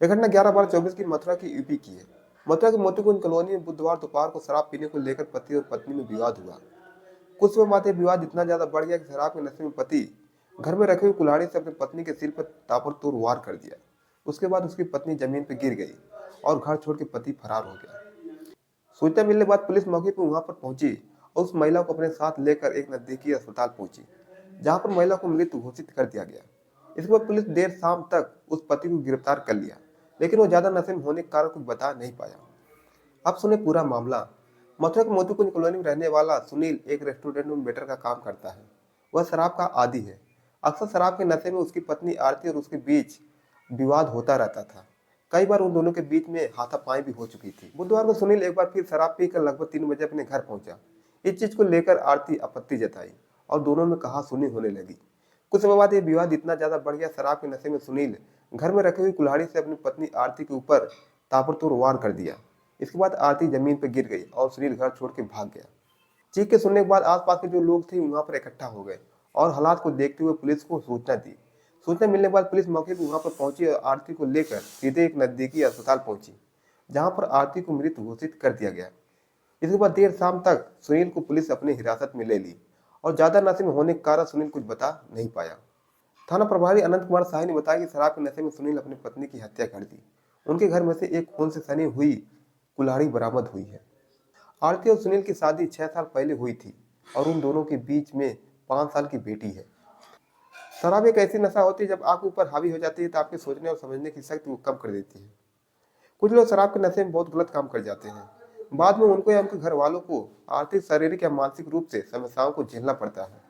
यह घटना 11/12/24 की मथुरा की यूपी की है। मथुरा के मोतीकुंज कॉलोनी में बुधवार दोपहर को शराब पीने को लेकर पति और पत्नी में विवाद हुआ। कुछ समय बाद यह विवाद इतना ज्यादा बढ़ गया कि शराब के नशे में पति घर में रखे हुए कुल्हाड़ी से अपनी पत्नी के सिर पर ताबड़तोड़ वार कर दिया। उसके बाद उसकी पत्नी जमीन पर गिर गई और घर छोड़ के पति फरार हो गया। सूचना मिलने के बाद पुलिस मौके पर वहां पर पहुंची और उस महिला को अपने साथ लेकर एक नजदीकी अस्पताल पहुंची, जहां पर महिला को मृत घोषित कर दिया गया। इसके बाद पुलिस देर शाम तक उस पति को गिरफ्तार कर लिया, लेकिन वो ज्यादा नशे में होने के कारण कुछ बता नहीं पाया। अब सुने पूरा मामला। मथुरा के मोतीकुंज कॉलोनी में रहने वाला सुनील एक रेस्टोरेंट में वेटर का काम करता है। वह शराब का आदी है। अक्सर शराब के नशे में उसकी पत्नी आरती और उसके बीच विवाद होता रहता था। कई बार उन दोनों के बीच में हाथापाई भी हो चुकी थी। बुधवार को सुनील एक बार फिर शराब पीकर लगभग 3 बजे अपने घर पहुंचा। इस चीज को लेकर आरती आपत्ति जताई और दोनों में कहासुनी होने लगी। कुछ समय बाद यह विवाद इतना ज्यादा बढ़ गया, शराब के नशे में सुनील घर में रखी हुई कुल्हाड़ी से अपनी पत्नी आरती के ऊपर ताबड़तोड़ वार कर दिया। इसके बाद आरती जमीन पर गिर गई और सुनील घर छोड़ के भाग गया। चीख के सुनने के बाद आसपास के जो लोग थे वहां पर इकट्ठा हो गए और हालात को देखते हुए पुलिस को सूचना दी। सूचना मिलने के बाद पुलिस मौके पर वहां पर पहुंची और आरती को लेकर सीधे एक नजदीकी अस्पताल पहुंची, जहां पर आरती को मृत घोषित कर दिया गया। इसके बाद देर शाम तक सुनील को पुलिस अपनी हिरासत में ले ली और ज्यादा नशे में होने के कारण सुनील कुछ बता नहीं पाया। थाना प्रभारी अनंत कुमार शाही ने बताया कि शराब के नशे में सुनील अपनी पत्नी की हत्या कर दी। उनके घर में से एक खून से सनी हुई कुल्हाड़ी बरामद हुई है। आरती और सुनील की शादी 6 साल पहले हुई थी और उन दोनों के बीच में 5 साल की बेटी है। शराब एक ऐसी नशा होती है, जब आपके ऊपर हावी हो जाती है तो आपके सोचने और समझने की शक्ति को कम कर देती है। कुछ लोग शराब के नशे में बहुत गलत काम कर जाते हैं। बाद में उनको या उनके घर वालों को आर्थिक, शारीरिक या मानसिक रूप से समस्याओं को झेलना पड़ता है।